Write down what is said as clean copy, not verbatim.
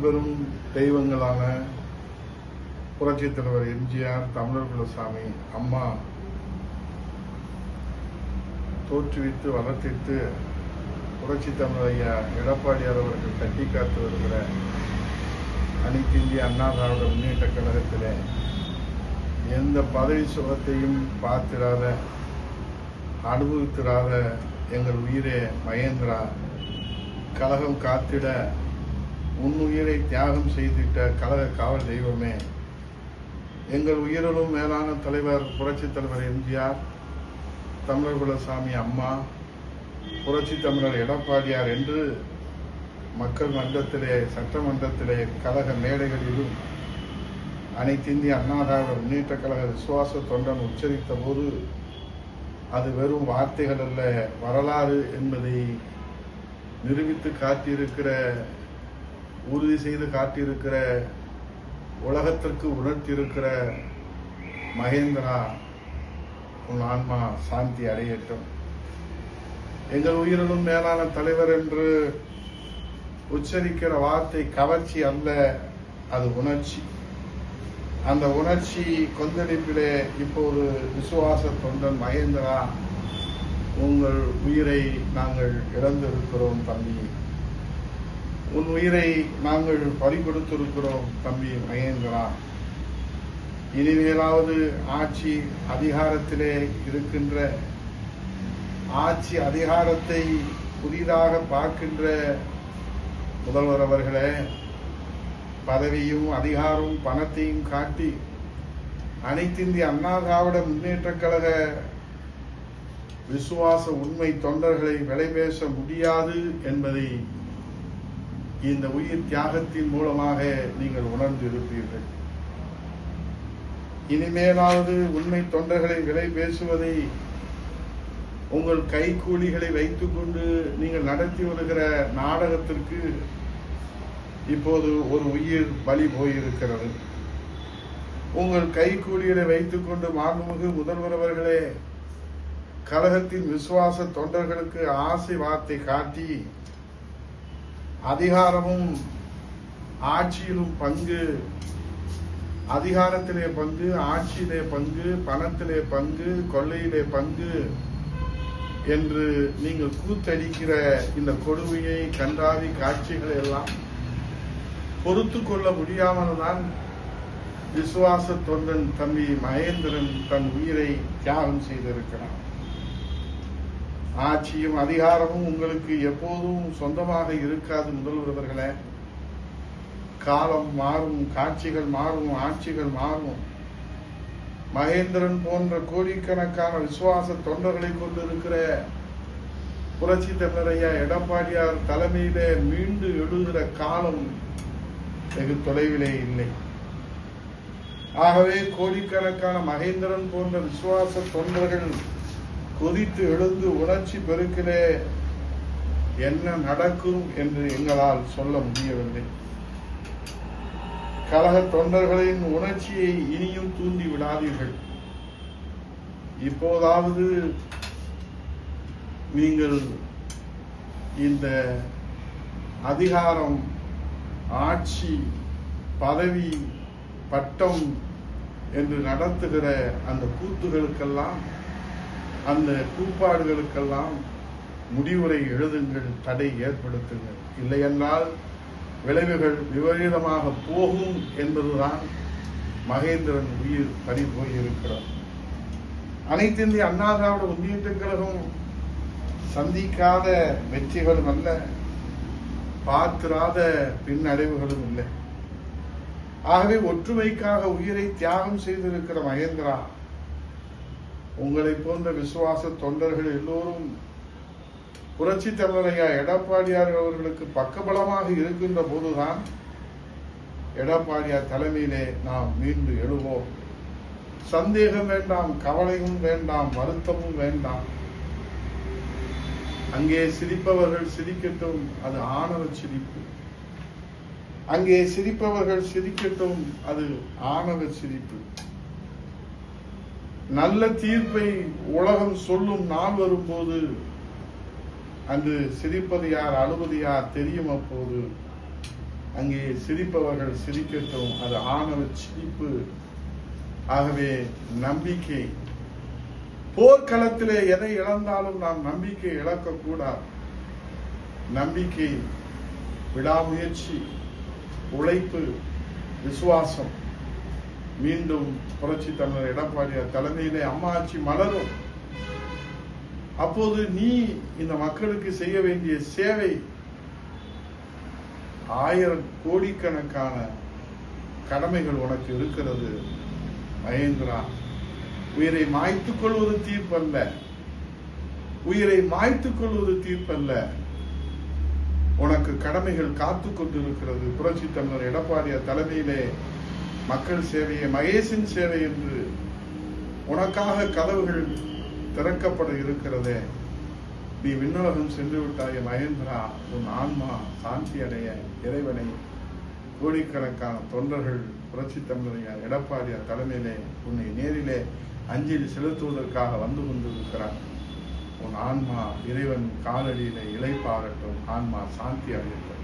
பெரும் தெய்வங்களான புரட்சித் தலைவர் எம்ஜிஆர், தமிழர் குலசாமி, அம்மா தோற்றுவித்து வளர்த்திட்டு புரட்சி தமிழர் ஐயா எடப்பாடியார் அவர்கள் கட்டி காத்து வருகிற அனைத்து இந்திய அண்ணா திராவிட முன்னேற்ற கழகத்திலே எந்த பதவி சுகத்தையும் பார்த்திராத, அனுபவித்திராத எங்கள் உயிரே மகேந்திரா, கழகம் காத்திட உன் உயிரை தியாகம் செய்திட்ட கழக காவல் தெய்வமே, எங்கள் உயிரிலும் மேலான தலைவர் புரட்சி தலைவர் எம்ஜிஆர், தமிழர் குலசாமி அம்மா, புரட்சி தமிழர் எடப்பாடியார் என்று மக்கள் மன்றத்திலே, சட்டமன்றத்திலே, கழக மேடைகளிலும் அனைத்து இந்திய அண்ணா திராவிட முன்னேற்ற கழக விசுவாச தொண்டன் உச்சரித்த போது அது வெறும் வார்த்தைகள் அல்ல, வரலாறு என்பதை நிரூபித்து காட்டியிருக்கிற, உறுதி செய்து காட்டியிருக்கிற, உலகத்திற்கு உணர்த்தியிருக்கிற மகேந்திரா, உன் ஆன்மா சாந்தி அடையட்டும். எங்கள் உயிரிலும் மேலான தலைவர் என்று உச்சரிக்கிற வார்த்தை கவர்ச்சி அல்ல, அது உணர்ச்சி. அந்த உணர்ச்சி கொந்தளிப்பிலே இப்போது விசுவாச தொண்டன் மகேந்திரா, உங்கள் உயிரை நாங்கள் இழந்திருக்கிறோம் தம்பி, உன் உயிரை நாங்கள் பறிகொடுத்திருக்கிறோம் தம்பி மகேந்திரா. இனிமேலாவது ஆட்சி அதிகாரத்திலே இருக்கின்ற, ஆட்சி அதிகாரத்தை புதிதாக பார்க்கின்ற முதல்வர் அவர்களே, பதவியும் அதிகாரமும் பணத்தையும் காட்டி அனைத்து இந்திய அண்ணா திராவிட முன்னேற்ற கழக விசுவாச உண்மை தொண்டர்களை விலை பேச முடியாது என்பதை இந்த உயிர் தியாகத்தின் மூலமாக நீங்கள் உணர்ந்திருப்பீர்கள். இனிமேலாவது உண்மை தொண்டர்களை விலை பேசுவதை உங்கள் கைக்கூலிகளை வைத்துக் கொண்டு நீங்கள் நடத்தி வருகிற நாடகத்திற்கு இப்போது ஒரு உயிர் பலி போயிருக்கிறது. உங்கள் கைக்கூலிகளை வைத்துக் கொண்டு மாண்புமிகு முதல்வர் அவர்களே, கழகத்தின் விசுவாச தொண்டர்களுக்கு ஆசை வார்த்தை காட்டி அதிகாரமும் ஆட்சியிலும் பங்கு, அதிகாரத்திலே பங்கு, ஆட்சியிலே பங்கு, பணத்திலே பங்கு, கொள்ளையிலே பங்கு என்று நீங்கள் கூத்தடிக்கிற இந்த கொடுமையை, கன்றாவி காட்சிகளை எல்லாம் பொறுத்து கொள்ள முடியாமல் தான் விசுவாச தொண்டன் தம்பி மகேந்திரன் தன் உயிரை தியாகம் செய்திருக்கிறார். ஆட்சியும் அதிகாரமும் உங்களுக்கு எப்போதும் சொந்தமாக இருக்காது முதல்வர் அவர்களே. காலம் மாறும், காட்சிகள் மாறும், ஆட்சிகள் மாறும். மகேந்திரன் போன்ற கோடிக்கணக்கான விசுவாச தொண்டர்களை கொண்டிருக்கிற புரட்சி தமிழர் ஐயா எடப்பாடியார் தலைமையிலே மீண்டு எழுகிற காலம் வெகு தொலைவிலே இல்லை. ஆகவே கோடிக்கணக்கான மகேந்திரன் போன்ற விசுவாச தொண்டர்கள் கொதித்து எழுந்து உணர்ச்சி பெருக்கிலே என்ன நடக்கும் என்று எங்களால் சொல்ல முடியவில்லை. கழக தொண்டர்களின் உணர்ச்சியை இனியும் தூண்டி விடாதீர்கள். இப்போதாவது நீங்கள் இந்த அதிகாரம், ஆட்சி, பதவி, பட்டம் என்று நடத்துகிற அந்த கூத்துகளுக்கெல்லாம், அந்த கூப்பாடுகளுக்கெல்லாம் முடிவுரை எழுதுங்கள், தடை ஏற்படுத்துங்கள். இல்லையென்றால் விளைவுகள் விபரீதமாக போகும் என்பதுதான் மகேந்திரன் உயிர் பறி போயிருக்கிறார். அனைத்து இந்திய அண்ணா திராவிட முன்னேற்ற கழகம் சந்திக்காத வெற்றிகளும் அல்ல, பார்த்திராத பின்னடைவுகளும் இல்லை. ஆகவே ஒற்றுமைக்காக உயிரை தியாகம் செய்திருக்கிற மகேந்திரா, உங்களை போன்ற விசுவாச தொண்டர்கள் எல்லோரும் புரட்சி தமிழர் ஐயா எடப்பாடியார் அவர்களுக்கு பக்கபலமாக இருக்கின்ற போதுதான் எடப்பாடியார் தலைமையிலே நாம் மீண்டு எழுவோம். சந்தேகம் வேண்டாம், கவலையும் வேண்டாம், வருத்தமும் வேண்டாம். அங்கே சிரிப்பவர்கள் சிரிக்கட்டும், அது ஆணவ சிரிப்பு. அங்கே சிரிப்பவர்கள் சிரிக்கட்டும், அது ஆணவ சிரிப்பு. நல்ல தீர்ப்பை உலகம் சொல்லும் நாள் வரும்போது அன்று சிரிப்பது யார், அழுவது யார் தெரியும். அப்போது அங்கே சிரிப்பவர்கள் சிரிக்கட்டும், அது ஆணவ சிரிப்பு. ஆகவே நம்பிக்கை, போர்க்களத்திலே எதை இழந்தாலும் நாம் நம்பிக்கை இழக்கக்கூடாது. நம்பிக்கை, விடாமுயற்சி, உழைப்பு, விசுவாசம். மீண்டும் புரட்சி தமிழர் எடப்பாடியார் தலைமையிலே அம்மா ஆட்சி மலரும். அப்போது நீ இந்த மக்களுக்கு செய்ய வேண்டிய சேவை 1000 கோடிக்கணக்கான கடமைகள் உனக்கு இருக்கிறது. மகேந்திரா, உயிரை மாய்த்துக் கொள்வது தீர்ப்பல்ல, உயிரை மாய்த்துக் கொள்வது தீர்ப்பல்ல. உனக்கு கடமைகள் காத்து கொண்டிருக்கிறது. புரட்சி தமிழர் எடப்பாடியார் தலைமையிலே மக்கள் சேவையை மகேசின் சேவை என்று உனக்காக கதவுகள் திறக்கப்பட இருக்கிறதே. நீ விண்ணுலகம் சென்று விட்டாய மகேந்திரா, உன் ஆன்மா சாந்தி அடைய இறைவனை கோடிக்கணக்கான தொண்டர்கள் புரட்சி தமிழர் எடப்பாடியார் தலைமையிலே உன்னை நேரிலே அஞ்சலி செலுத்துவதற்காக வந்து கொண்டிருக்கிறார். உன் ஆன்மா இறைவன் காலடியிலே இளைப்பாறட்டும், ஆன்மா சாந்தி அடையட்டும்.